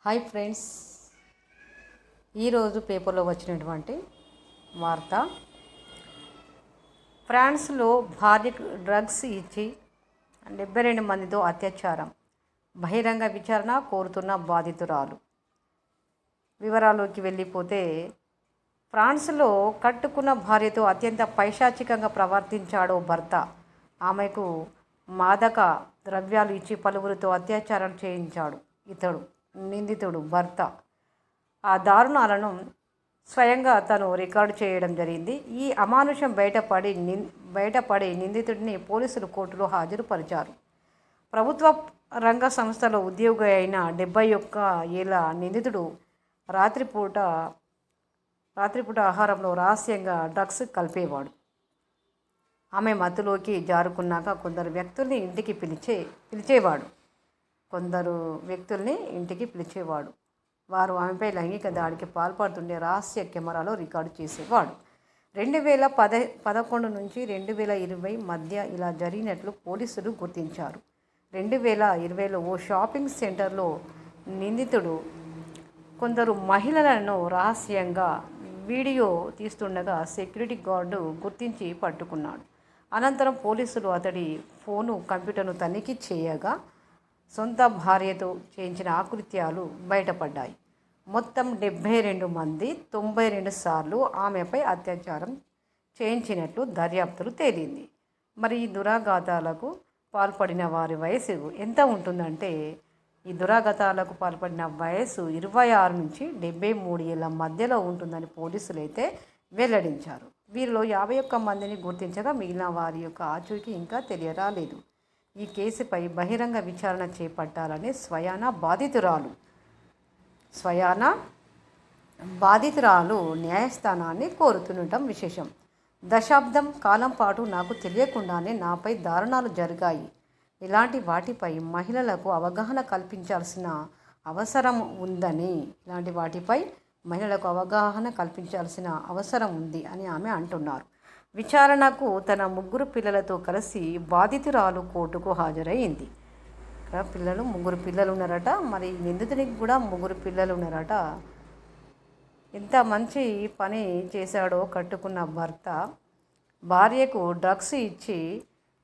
Hi friends, ఈరోజు పేపర్లో వచ్చినటువంటి వార్త. ఫ్రాన్స్లో భార్యకు డ్రగ్స్ ఇచ్చి 72 మందితో అత్యాచారం, బహిరంగ విచారణ కోరుతున్న బాధితురాలు. వివరాల్లోకి వెళ్ళిపోతే, ఫ్రాన్స్లో కట్టుకున్న భార్యతో అత్యంత పైశాచికంగా ప్రవర్తించాడో భర్త. ఆమెకు మాదక ద్రవ్యాలు ఇచ్చి పలువురితో అత్యాచారం చేయించాడు. నిందితుడు భర్త. ఆ దారుణాలను స్వయంగా తను రికార్డు చేయడం జరిగింది. ఈ అమానుషం బయటపడి నిందితుడిని పోలీసులు కోర్టులో హాజరుపరిచారు. ప్రభుత్వ రంగ సంస్థలో ఉద్యోగి అయిన 71 ఏళ్ల నిందితుడు రాత్రిపూట ఆహారంలో రహస్యంగా డ్రగ్స్ కలిపేవాడు. ఆమె మత్తులోకి జారుకున్నాక కొందరు వ్యక్తుల్ని ఇంటికి పిలిచేవాడు. వారు ఆమెపై లైంగిక దాడికి పాల్పడుతుండే రహస్య కెమెరాలో రికార్డు చేసేవాడు. 2011 నుంచి 2020 మధ్య ఇలా జరిగినట్లు పోలీసులు గుర్తించారు. 2020లో ఓ షాపింగ్ సెంటర్లో నిందితుడు కొందరు మహిళలను రహస్యంగా వీడియో తీస్తుండగా సెక్యూరిటీ గార్డు గుర్తించి పట్టుకున్నాడు. అనంతరం పోలీసులు అతడి ఫోను, కంప్యూటర్ను తనిఖీ చేయగా సొంత భార్యతో చేయించిన ఆకృత్యాలు బయటపడ్డాయి. మొత్తం 72 మంది 92 సార్లు ఆమెపై అత్యాచారం చేయించినట్లు దర్యాప్తులు తేలింది. మరి ఈ దురాఘాతాలకు పాల్పడిన వారి వయసు ఎంత ఉంటుందంటే, ఈ దురాఘాతాలకు పాల్పడిన వయసు 26 నుంచి 73 ఏళ్ల మధ్యలో ఉంటుందని పోలీసులు అయితే వెల్లడించారు. వీరిలో 51 మందిని గుర్తించగా మిగిలిన వారి యొక్క ఆచూకీ ఇంకా తెలియరాలేదు. ఈ కేసుపై బహిరంగ విచారణ చేపట్టాలని స్వయాన బాధితురాలు న్యాయస్థానాన్ని కోరుతుండటం విశేషం. దశాబ్దం కాలం పాటు నాకు తెలియకుండానే నాపై దారుణాలు జరిగాయి. ఇలాంటి వాటిపై మహిళలకు అవగాహన కల్పించాల్సిన అవసరం ఉంది అని ఆమె అంటున్నారు. విచారణకు తన 3 పిల్లలతో కలిసి బాధితురాలు కోర్టుకు హాజరైంది. ఇక్కడ 3 పిల్లలు ఉన్నారట. మరి నిందితునికి కూడా 3 పిల్లలు ఉన్నారట. ఎంత మంచి పని చేశాడో కట్టుకున్న భర్త. భార్యకు డ్రగ్స్ ఇచ్చి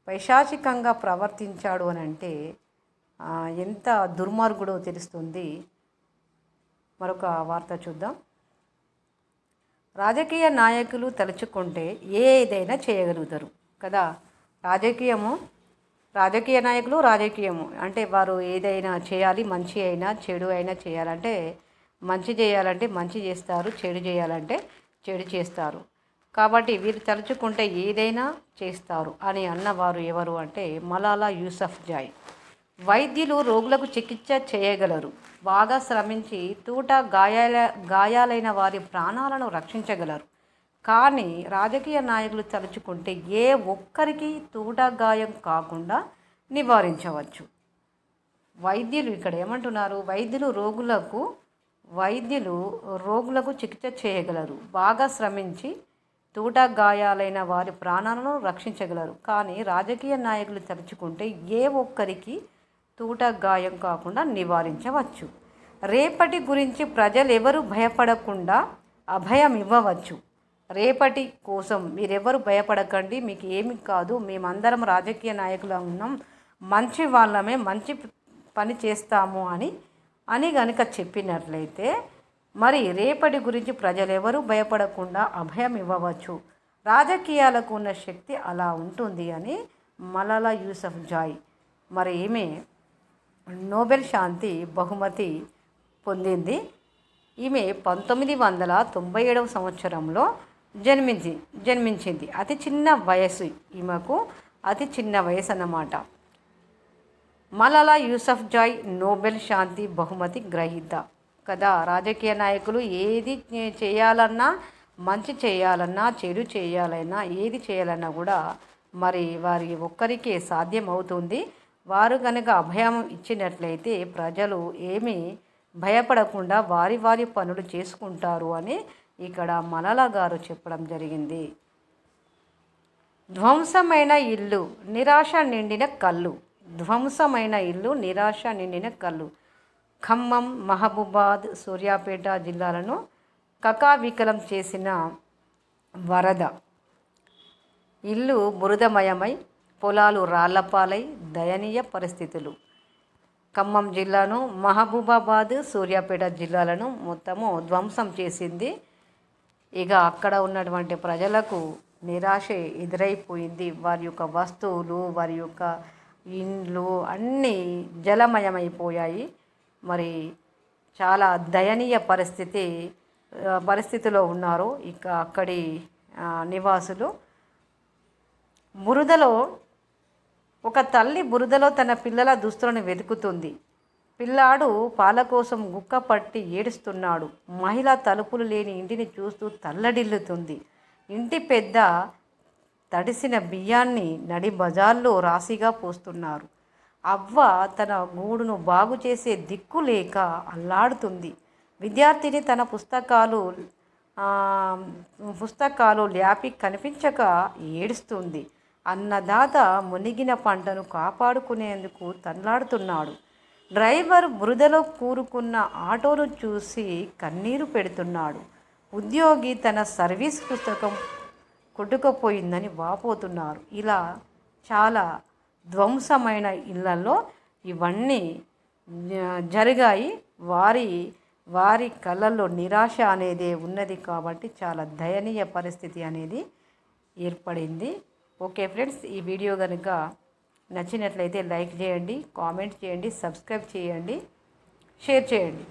పైశాచికంగా ప్రవర్తించాడు అని అంటే ఎంత దుర్మార్గుడో తెలుస్తుంది. మరొక వార్త చూద్దాం. రాజకీయ నాయకులు తలుచుకుంటే ఏదైనా చేయగలుగుతారు కదా. రాజకీయ నాయకులు అంటే వారు ఏదైనా చేయాలి, మంచి అయినా చెడు అయినా చేయాలంటే మంచి చేయాలంటే మంచి చేస్తారు, చెడు చేయాలంటే చెడు చేస్తారు. కాబట్టి వీరు తలుచుకుంటే ఏదైనా చేస్తారు అని అన్నవారు ఎవరు అంటే మలాలా యూసఫ్జాయ్. వైద్యులు రోగులకు చికిత్స చేయగలరు, బాగా శ్రమించి గాయాలైన వారి ప్రాణాలను రక్షించగలరు. కానీ రాజకీయ నాయకులు తలుచుకుంటే ఏ ఒక్కరికి గాయం కాకుండా నివారించవచ్చు. వైద్యులు ఇక్కడ ఏమంటున్నారు? వైద్యులు రోగులకు చికిత్స చేయగలరు, బాగా శ్రమించి గాయాలైన వారి ప్రాణాలను రక్షించగలరు. కానీ రాజకీయ నాయకులు తలుచుకుంటే ఏ ఒక్కరికి గాయం కాకుండా నివారించవచ్చు. రేపటి గురించి ప్రజలెవరూ భయపడకుండా అభయం ఇవ్వవచ్చు. రేపటి కోసం మీరెవరు భయపడకండి, మీకు ఏమి కాదు, మేమందరం రాజకీయ నాయకులు ఉన్నాం, మంచి వాళ్ళమే, మంచి పని చేస్తాము అని గనుక చెప్పినట్లయితే మరి రేపటి గురించి ప్రజలెవరూ భయపడకుండా అభయం ఇవ్వవచ్చు. రాజకీయాలకు ఉన్న శక్తి అలా ఉంటుంది అని మలాలా యూసఫ్జాయ్. మరి ఈమె నోబెల్ శాంతి బహుమతి పొందింది. ఈమె 1997 సంవత్సరంలో జన్మించింది. అతి చిన్న వయసు ఈమెకు, అతి చిన్న వయసు అన్నమాట. మలాలా యూసఫ్జాయ్ నోబెల్ శాంతి బహుమతి గ్రహీత కదా. రాజకీయ నాయకులు ఏది చేయాలన్నా, మంచి చేయాలన్నా, చెడు చేయాలన్నా, ఏది చేయాలన్నా కూడా మరి వారి ఒక్కరికే సాధ్యం అవుతుంది. వారు కనుక అభయం ఇచ్చినట్లయితే ప్రజలు ఏమీ భయపడకుండా వారి పనులు చేసుకుంటారు అని ఇక్కడ మలాలా గారు చెప్పడం జరిగింది. ధ్వంసమైన ఇల్లు, నిరాశ నిండిన కళ్ళు. ఖమ్మం, మహబూబాద్, సూర్యాపేట జిల్లాలను కకావికలం చేసిన వరద. ఇల్లు బురదమయమై పొలాలు రాళ్లపాలై దయనీయ పరిస్థితులు. ఖమ్మం జిల్లాను, మహబూబాబాద్, సూర్యాపేట జిల్లాలను మొత్తము ధ్వంసం చేసింది. ఇక అక్కడ ఉన్నటువంటి ప్రజలకు నిరాశ ఎదురైపోయింది. వారి యొక్క వస్తువులు, వారి యొక్క ఇండ్లు అన్నీ జలమయమైపోయాయి. మరి చాలా దయనీయ పరిస్థితిలో ఉన్నారు ఇక అక్కడి నివాసులు. బురదలో ఒక తల్లి బురదలో తన పిల్లల దుస్తులను వెతుకుతుంది. పిల్లాడు పాల కోసం గుక్క పట్టి ఏడుస్తున్నాడు. మహిళ తలుపులు లేని ఇంటిని చూస్తూ తల్లడిల్లుతుంది. ఇంటి పెద్ద తడిసిన బియ్యాన్ని నడి బజార్లో రాశిగా పోస్తున్నారు. అవ్వ తన గూడును బాగు చేసే దిక్కు లేక అల్లాడుతుంది. విద్యార్థిని తన పుస్తకాలు ల్యాపి కనిపించక ఏడుస్తుంది. అన్నదాత మునిగిన పంటను కాపాడుకునేందుకు తన్లాడుతున్నాడు. డ్రైవర్ బురదలో కూరుకున్న ఆటోను చూసి కన్నీరు పెడుతున్నాడు. ఉద్యోగి తన సర్వీస్ పుస్తకం కొట్టుకుపోయిందని వాపోతున్నారు. ఇలా చాలా ధ్వంసమైన ఇళ్లలో ఇవన్నీ జరిగాయి. వారి కళ్ళల్లో నిరాశ అనేది ఉన్నది కాబట్టి చాలా దయనీయ పరిస్థితి అనేది ఏర్పడింది. ఓకే ఫ్రెండ్స్, ఈ వీడియో కనుక నచ్చినట్లయితే లైక్ చేయండి, కామెంట్ చేయండి, సబ్స్క్రైబ్ చేయండి, షేర్ చేయండి.